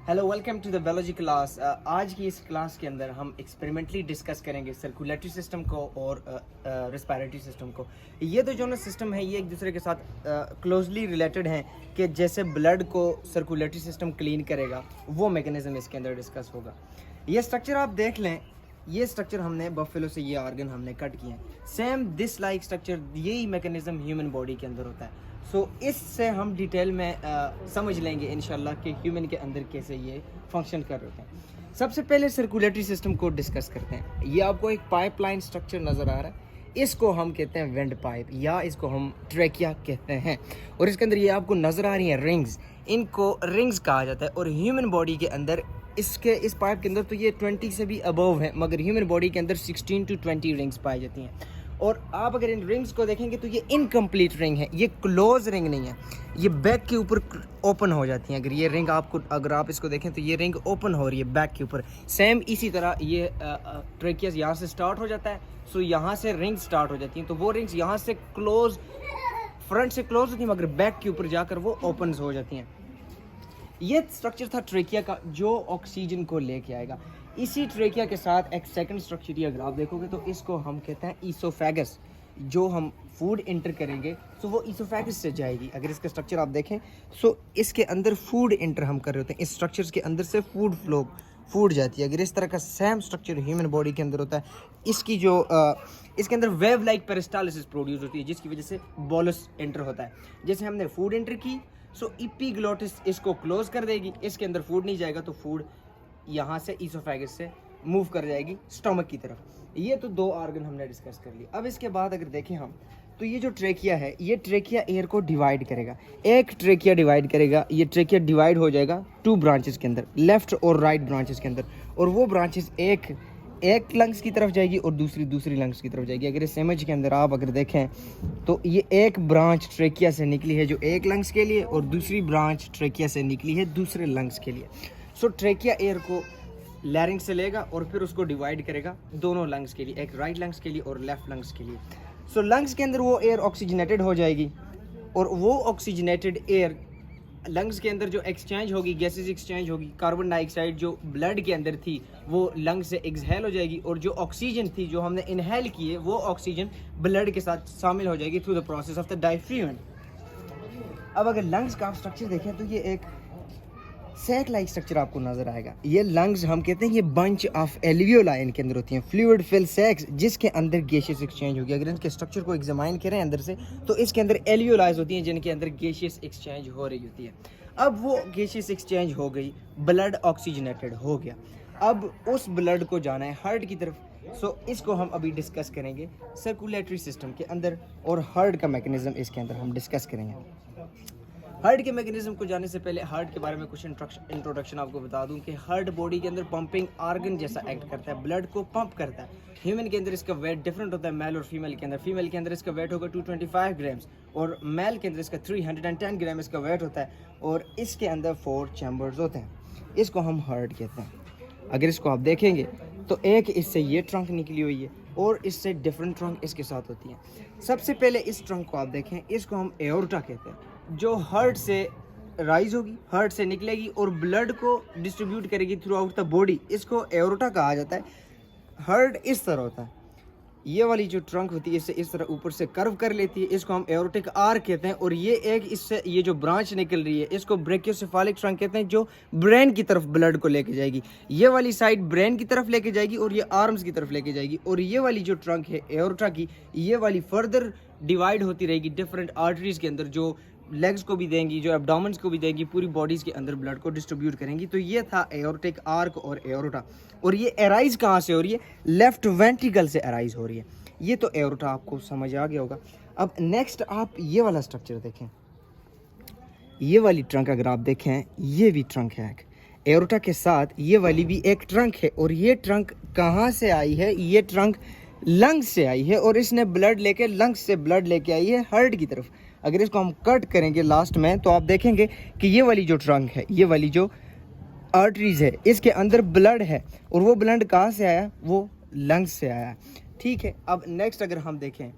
Hello, welcome to the biology class. आज की इस क्लास के अंदर हम एक्सपेरिमेंटली डिस्कस करेंगे सर्कुलेटरी सिस्टम को और रेस्पिरेटरी सिस्टम को। ये तो जो ना सिस्टम है ये एक दूसरे के साथ क्लोजली रिलेटेड हैं कि जैसे ब्लड को सर्कुलेटरी सिस्टम क्लीन करेगा वो मैकेनिज्म इसके अंदर डिस्कस होगा। ये स्ट्रक्चर आप देख लें, ये स्ट्रक्चर हमने बफेलो से ये ऑर्गन हमने कट किए हैं। सेम दिस लाइक स्ट्रक्चर यही मैकेनिज्म ह्यूमन बॉडी के अंदर होता है। इससे हम डिटेल में समझ लेंगे इंशाल्लाह कि ह्यूमन के अंदर कैसे ये फंक्शन कर रहे होते हैं। सबसे पहले सर्कुलेटरी सिस्टम को डिस्कस करते हैं। ये आपको एक पाइपलाइन स्ट्रक्चर नज़र आ रहा है, इसको हम कहते हैं वेंट पाइप या इसको हम ट्रैकिया कहते हैं। और इसके अंदर ये आपको नज़र आ रही हैं रिंग्स, इनको रिंग्स कहा जाता है। और ह्यूमन बॉडी के अंदर इस पाइप के अंदर तो ये 20 से भी अबव है, मगर ह्यूमन बॉडी के अंदर 16 to 20 रिंग्स पाई जाती हैं। और आप अगर इन रिंग्स को देखेंगे तो ये इनकम्प्लीट रिंग है, ये क्लोज रिंग नहीं है, ये बैक के ऊपर ओपन हो जाती हैं। अगर आप इसको देखें तो ये रिंग ओपन हो रही है बैक के ऊपर। सेम इसी तरह ये ट्रेकियस यहाँ से स्टार्ट हो जाता है, यहाँ से रिंग स्टार्ट हो जाती हैं। तो वो रिंग्स यहाँ से क्लोज, फ्रंट से क्लोज होती हैं, मगर बैक के ऊपर जाकर वो ओपन हो जाती हैं। ये स्ट्रक्चर था ट्रेकिया का जो ऑक्सीजन को लेके आएगा। इसी ट्रेकिया के साथ एक सेकंड स्ट्रक्चर ही अगर आप देखोगे तो इसको हम कहते हैं ईसोफेगस। जो हम फूड इंटर करेंगे तो वो ईसोफेगस से जाएगी। अगर इसका स्ट्रक्चर आप देखें तो इसके अंदर फूड इंटर हम कर रहे होते हैं, इस स्ट्रक्चर्स के अंदर से फूड जाती है। अगर इस तरह का सेम स्ट्रक्चर ह्यूमन बॉडी के अंदर होता है, इसकी जो इसके अंदर वेव लाइक पेरिस्टालिसिस प्रोड्यूस होती है, जिसकी वजह से बोलस एंटर होता है। जैसे हमने फूड एंटर की इपीग्लोटिस इसको क्लोज कर देगी, इसके अंदर फूड नहीं जाएगा, तो फूड यहाँ से ईसोफेगस से मूव कर जाएगी स्टमक की तरफ। ये तो दो ऑर्गन हमने डिस्कस कर लिए। अब इसके बाद अगर देखें हम तो ये जो ट्रेकिया है, ये ट्रेकिया एयर को डिवाइड करेगा। एक ट्रेकिया डिवाइड करेगा, ये ट्रेकिया डिवाइड हो जाएगा 2 ब्रांचेस के अंदर, लेफ्ट और राइट ब्रांचेस के अंदर। और वो ब्रांचेस एक लंग्स की तरफ जाएगी और दूसरी लंग्स की तरफ जाएगी। अगर इस इमेज के अंदर आप अगर देखें तो ये एक ब्रांच ट्रेकिया से निकली है जो एक लंग्स के लिए, और दूसरी ब्रांच ट्रेकिया से निकली है दूसरे लंग्स के लिए। ट्रेकिया एयर को लैरिंग्स से लेगा और फिर उसको डिवाइड करेगा दोनों लंग्स के लिए, एक राइट लंग्स के लिए और लेफ्ट लंग्स के लिए। लंग्स के अंदर वो एयर ऑक्सीजनेटेड हो जाएगी, और वो ऑक्सीजनेटेड एयर लंग्स के अंदर जो एक्सचेंज होगी, गैसेस एक्सचेंज होगी, कार्बन डाइऑक्साइड जो ब्लड के अंदर थी वो लंग्स से एक्सहेल हो जाएगी, और जो ऑक्सीजन थी जो हमने इनहेल की है वो ऑक्सीजन ब्लड के साथ शामिल हो जाएगी through the process of the diffusion. अब अगर लंग्स का स्ट्रक्चर देखें तो ये एक सैक लाइक स्ट्रक्चर आपको नजर आएगा। ये लंग्स हम कहते हैं ये बंच ऑफ एल्वियोलाई इनके अंदर होती हैं, फ्लूइड फिल सैक्स, जिसके अंदर गैशियस एक्सचेंज होगी। अगर इनके स्ट्रक्चर को एग्जामाइन करें अंदर से तो इसके अंदर एल्वियोलाइज होती हैं जिनके अंदर गैशियस एक्सचेंज हो रही होती है। अब वो गैशियस एक्सचेंज हो गई, ब्लड ऑक्सीजनेटेड हो गया, अब उस ब्लड को जाना है हार्ट की तरफ। इसको हम अभी डिस्कस करेंगे सर्कुलेटरी सिस्टम के अंदर, और हार्ट का मैकेनिज्म इसके अंदर हम डिस्कस करेंगे। हार्ट के मैकेनिज्म को जाने से पहले हार्ट के बारे में कुछ इंट्रोडक्शन आपको बता दूं कि हार्ट बॉडी के अंदर पंपिंग ऑर्गन जैसा एक्ट करता है, ब्लड को पंप करता है। ह्यूमन के अंदर इसका वेट डिफरेंट होता है मेल और फीमेल के अंदर। फीमेल के अंदर इसका वेट होगा 225 ग्राम्स और मेल के अंदर इसका 310 ग्राम इसका वेट होता है, और इसके अंदर 4 चैम्बर्स होते हैं। इसको हम हार्ट कहते हैं। अगर इसको आप देखेंगे तो एक इससे ये ट्रंक निकली हुई है और इससे डिफरेंट ट्रंक इसके साथ होती हैं। सबसे पहले इस ट्रंक को आप देखें, इसको हम एओर्टा कहते हैं, जो हार्ट से राइज होगी, हार्ट से निकलेगी और ब्लड को डिस्ट्रीब्यूट करेगी थ्रू आउट द बॉडी। इसको एओर्टा कहा जाता है। हार्ट इस तरह होता है, ये वाली जो ट्रंक होती है इससे इस तरह ऊपर से कर्व कर लेती है, इसको हम एओर्टिक आर्क कहते हैं। और ये एक इससे ये जो ब्रांच निकल रही है इसको ब्रेकियोसेफालिक ट्रंक कहते हैं, जो ब्रेन की तरफ ब्लड को लेके जाएगी। ये वाली साइड ब्रेन की तरफ लेके जाएगी और ये आर्म्स की तरफ लेके जाएगी। और ये वाली जो ट्रंक है एओर्टा की, ये वाली फर्दर डिवाइड होती रहेगी डिफरेंट आर्टरीज के अंदर, जो लेग्स को भी देंगी, जो एब्डोमेन्स को भी देंगी, पूरी बॉडीज़ के अंदर ब्लड को डिस्ट्रीब्यूट करेंगी। तो ये था एओर्टिक आर्क और एओर्टा। और ये एराइज कहाँ से हो रही है? लेफ्ट वेंट्रिकल से एराइज हो रही है। ये तो एओर्टा आपको समझ आ गया होगा। अब नेक्स्ट आप ये वाला स्ट्रक्चर देखें, ये वाली ट्रंक अगर आप देखें, ये भी ट्रंक है एक एओर्टा के साथ, ये वाली भी एक ट्रंक है। और ये ट्रंक कहाँ से आई है? ये ट्रंक लंग्स से आई है, और इसने ब्लड लेके लंग्स से ब्लड लेके आई है हार्ट की तरफ। अगर इसको हम कट करेंगे लास्ट में तो आप देखेंगे कि ये वाली जो ट्रंक है, ये वाली जो आर्टरीज है, इसके अंदर ब्लड है, और वो ब्लड कहाँ से आया? वो लंग्स से आया। ठीक है। अब नेक्स्ट अगर हम देखें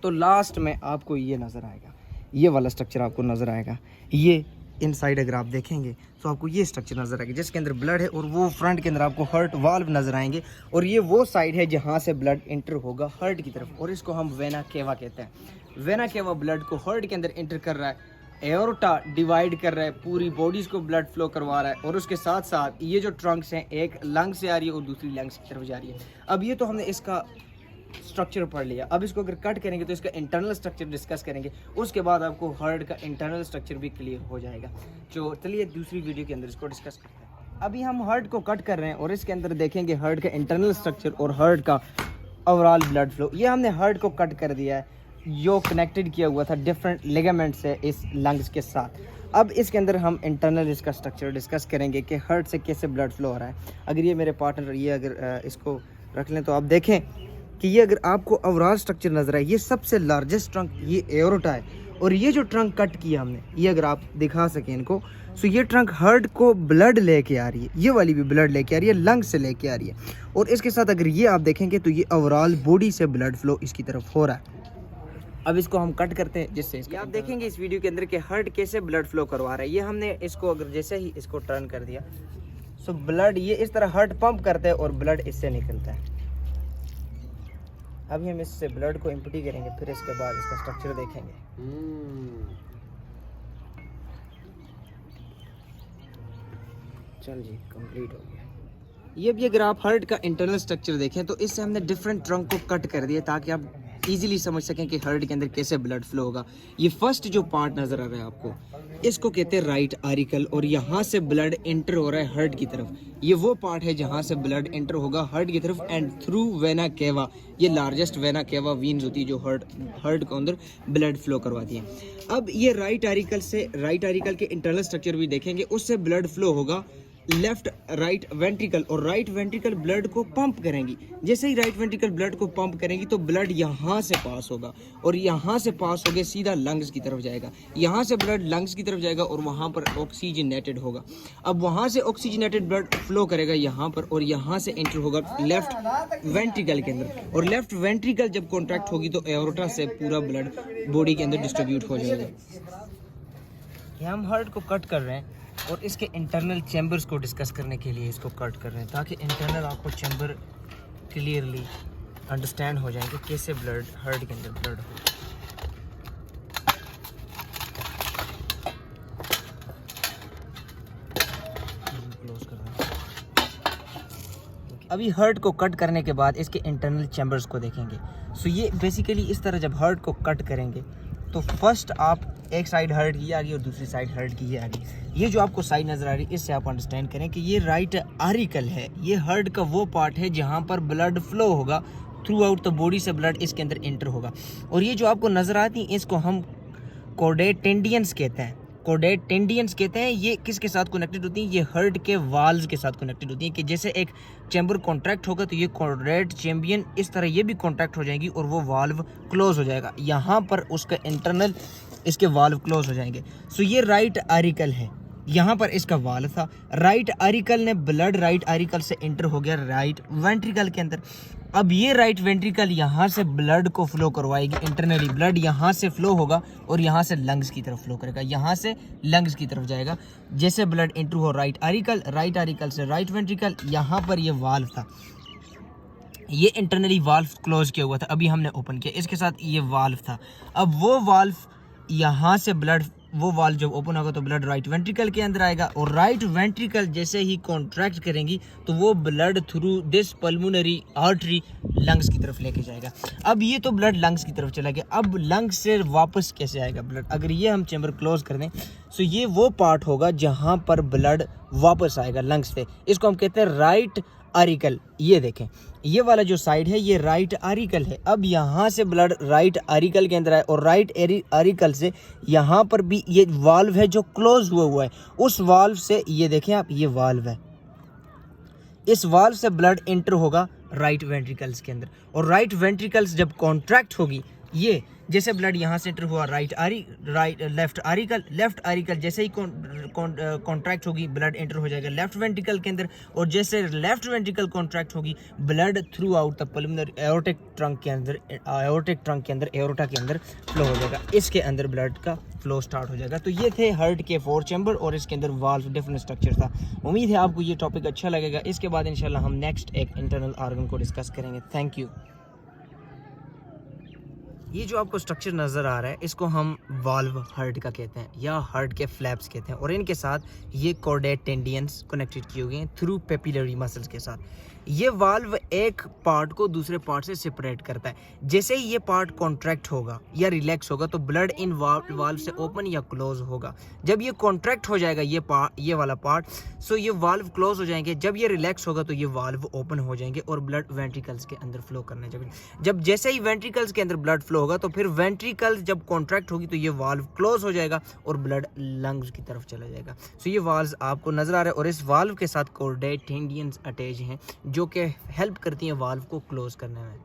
तो लास्ट में आपको ये नज़र आएगा, ये वाला स्ट्रक्चर आपको नज़र आएगा। ये इनसाइड अगर आप देखेंगे तो आपको ये स्ट्रक्चर नज़र आएगा जिसके अंदर ब्लड है, और वो फ्रंट के अंदर आपको हार्ट वाल्व नज़र आएंगे, और ये वो साइड है जहाँ से ब्लड इंटर होगा हार्ट की तरफ, और इसको हम वेना केवा कहते हैं। वेना केवा ब्लड को हार्ट के अंदर इंटर कर रहा है, एओर्टा डिवाइड कर रहा है, पूरी बॉडीज़ को ब्लड फ्लो करवा रहा है, और उसके साथ साथ ये जो ट्रंक्स हैं एक लंग से आ रही है और दूसरी लंग्स की तरफ जा रही है। अब ये तो हमने इसका स्ट्रक्चर पढ़ लिया, अब इसको अगर कट करेंगे तो इसका इंटरनल स्ट्रक्चर डिस्कस करेंगे, उसके बाद आपको हार्ट का इंटरनल स्ट्रक्चर भी क्लियर हो जाएगा। तो चलिए दूसरी वीडियो के अंदर इसको डिस्कस करते हैं। अभी हम हार्ट को कट कर रहे हैं और इसके अंदर देखेंगे हार्ट का इंटरनल स्ट्रक्चर और हार्ट का ओवरऑल ब्लड फ्लो। ये हमने हार्ट को कट कर दिया है जो कनेक्टेड किया हुआ था डिफरेंट लिगामेंट से इस लंग्स के साथ। अब इसके अंदर हम इंटरनल इसका स्ट्रक्चर डिस्कस करेंगे कि हार्ट से कैसे ब्लड फ्लो हो रहा है। अगर ये मेरे पार्टनर ये अगर इसको रख लें तो आप देखें कि ये अगर आपको ओवरऑल स्ट्रक्चर नजर आए, ये सबसे लार्जेस्ट ट्रंक ये एओर्टा है, और ये जो ट्रंक कट किया हमने, ये अगर आप दिखा सकें इनको, सो ये ट्रंक हार्ट को ब्लड लेके आ रही है, ये वाली भी ब्लड लेके आ रही है, लंग से लेके आ रही है, और इसके साथ अगर ये आप देखेंगे तो ये ओवरऑल बॉडी से ब्लड फ्लो इसकी तरफ हो रहा है। अब इसको हम कट करते हैं जिससे आप देखेंगे इस वीडियो के अंदर कि हार्ट कैसे ब्लड फ्लो करवा रहा है। ये हमने इसको अगर जैसे ही इसको टर्न कर दिया, सो ब्लड ये इस तरह हार्ट पंप करता है और ब्लड इससे निकलता है। अभी हम इससे ब्लड को इम्पटी करेंगे, फिर इसके बाद इसका स्ट्रक्चर देखेंगे। चल जी, कंप्लीट हो गया। ये भी अगर आप हार्ट का इंटरनल स्ट्रक्चर देखें तो इससे हमने डिफरेंट ट्रंक को कट कर दिया ताकि आप इजीली समझ सकें कि हार्ट के अंदर कैसे ब्लड फ्लो होगा। ये फर्स्ट जो पार्ट नजर आ रहा है आपको, इसको कहते हैं राइट आरिकल, और यहाँ से ब्लड एंटर हो रहा है हार्ट की तरफ। ये वो पार्ट है जहाँ से ब्लड एंटर होगा हार्ट की तरफ एंड थ्रू वेना केवा। ये लार्जेस्ट वेना केवा वीन्स होती है जो हार्ट के अंदर ब्लड फ्लो करवाती है। अब ये राइट आरिकल के इंटरनल स्ट्रक्चर भी देखेंगे, उससे ब्लड फ्लो होगा लेफ्ट राइट वेंट्रिकल, और राइट वेंट्रिकल ब्लड को पंप करेंगी। जैसे ही राइट वेंट्रिकल ब्लड को पंप करेंगी तो ब्लड यहाँ से पास होगा, और यहाँ से पास होकर सीधा लंग्स की तरफ जाएगा। यहाँ से ब्लड लंग्स की तरफ जाएगा और वहाँ पर ऑक्सीजनेटेड होगा। अब वहाँ से ऑक्सीजनेटेड ब्लड फ्लो करेगा यहाँ पर, और यहाँ से एंटर होगा लेफ्ट वेंट्रिकल के अंदर, और लेफ्ट वेंट्रिकल जब कॉन्ट्रैक्ट होगी तो एओर्टा से पूरा ब्लड बॉडी के अंदर डिस्ट्रीब्यूट हो जाएगा। हम हार्ट को कट कर रहे हैं और इसके इंटरनल चैम्बर्स को डिस्कस करने के लिए इसको कट कर रहे हैं ताकि इंटरनल आपको चैम्बर क्लियरली अंडरस्टैंड हो जाए कि कैसे ब्लड हार्ट के अंदर ब्लड हो। क्लोज कर रहे हैं। अभी हार्ट को कट करने के बाद इसके इंटरनल चैम्बर्स को देखेंगे। सो ये बेसिकली इस तरह जब हार्ट को कट करेंगे तो फर्स्ट आप एक साइड हार्ट की आ रही है और दूसरी साइड हार्ट की ये आ रही है। ये जो आपको साइड नज़र आ रही है इससे आप अंडरस्टैंड करें कि ये राइट आरिकल है। ये हार्ट का वो पार्ट है जहाँ पर ब्लड फ्लो होगा, थ्रू आउट द बॉडी से ब्लड इसके अंदर एंटर होगा। और ये जो आपको नज़र आती है इसको हम कॉर्डेट टेंडियंस कहते हैं। कॉर्डेट टेंडियंस कहते हैं। ये किसके साथ कनेक्टेड होती हैं? ये हार्ट के वाल्व्स के साथ कनेक्टेड होती हैं कि जैसे एक चैम्बर कॉन्ट्रैक्ट होगा तो ये कॉर्डेट चैम्बियन इस तरह ये भी कॉन्ट्रैक्ट हो जाएगी और वो वाल्व क्लोज हो जाएगा। यहाँ पर उसका इंटरनल इसके वाल्व क्लोज हो जाएंगे। सो ये राइट आरिकल है, यहाँ पर इसका वाल्व था। राइट आरिकल ने ब्लड राइट आरिकल से एंटर हो गया राइट वेंट्रिकल के अंदर। अब ये राइट वेंट्रिकल यहाँ से ब्लड को फ्लो करवाएगी। इंटरनली ब्लड यहाँ से फ्लो होगा और यहाँ से लंग्स की तरफ फ्लो करेगा, यहाँ से लंग्स की तरफ जाएगा। जैसे ब्लड एंटर हो राइट आरिकल से राइट वेंट्रिकल, यहाँ पर ये वाल्व था, ये इंटरनली वाल्व क्लोज किया हुआ था, अभी हमने ओपन किया। इसके साथ ये वाल्व था। अब वो वाल्व यहाँ से ब्लड, वो वाल्व जब ओपन होगा तो ब्लड राइट वेंट्रिकल के अंदर आएगा और राइट वेंट्रिकल जैसे ही कॉन्ट्रैक्ट करेंगी तो वो blood through this pulmonary artery lungs की तरफ लेके जाएगा। अब ये तो ब्लड लंग्स की तरफ चला गया, अब लंग्स से वापस कैसे आएगा ब्लड? अगर ये हम चैम्बर क्लोज कर दें तो ये वो पार्ट होगा जहाँ पर ब्लड वापस आएगा लंग्स से। इसको हम कहते हैं राइट आरिकल। ये देखें, ये वाला जो साइड है ये राइट आरिकल है। अब यहाँ से ब्लड राइट आरिकल के अंदर आए और राइट आरिकल से यहाँ पर भी ये वाल्व है जो क्लोज हुआ है। उस वाल्व से ये देखें आप, ये वाल्व है, इस वाल्व से ब्लड एंटर होगा राइट वेंट्रिकल्स के अंदर और राइट वेंट्रिकल्स जब कॉन्ट्रैक्ट होगी, ये जैसे ब्लड यहाँ से एंटर हुआ लेफ्ट आरिकल जैसे ही कॉन्ट्रैक्ट होगी ब्लड एंटर हो जाएगा लेफ्ट वेंट्रिकल के अंदर और जैसे लेफ्ट वेंट्रिकल कॉन्ट्रैक्ट होगी blood through out the pulmonary aortic trunk के अंदर एओर्टा के अंदर फ्लो हो जाएगा। इसके अंदर ब्लड का फ्लो स्टार्ट हो जाएगा। तो ये थे हार्ट के 4 चैम्बर और इसके अंदर वाल्व डिफरेंट स्ट्रक्चर था। उम्मीद है आपको ये टॉपिक अच्छा लगेगा। इसके बाद इंशाल्लाह हम नेक्स्ट एक इंटरनल ऑर्गन को डिस्कस करेंगे। Thank you. ये जो आपको स्ट्रक्चर नज़र आ रहा है इसको हम वाल्व हार्ट का कहते हैं या हार्ट के फ्लैप्स कहते हैं, और इनके साथ ये कॉर्डेट टेंडियंस कनेक्टेड किए हुए हैं थ्रू पेपिलरी मसल्स के साथ। ये वाल्व एक पार्ट को दूसरे पार्ट से सेपरेट करता है। जैसे ही ये पार्ट कॉन्ट्रैक्ट होगा या रिलैक्स होगा तो ब्लड इन वाल्व से ओपन या क्लोज होगा। जब ये कॉन्ट्रैक्ट हो जाएगा ये वाला पार्ट, सो ये वाल्व क्लोज हो जाएंगे। जब ये रिलैक्स होगा तो ये वाल्व ओपन हो जाएंगे और ब्लड वेंट्रिकल्स के अंदर फ्लो करने जाएगा। जब जैसे ही वेंट्रिकल्स के अंदर ब्लड फ्लो होगा तो फिर वेंट्रिकल्स जब कॉन्ट्रैक्ट होगी तो ये वाल्व क्लोज हो जाएगा और ब्लड लंग्स की तरफ चला जाएगा। सो ये वाल्व आपको नजर आ रहा है और इस वाल्व के साथ कॉर्डेट टेंडियंस अटैच हैं जो कि हेल्प करती हैं वाल्व को क्लोज करने में।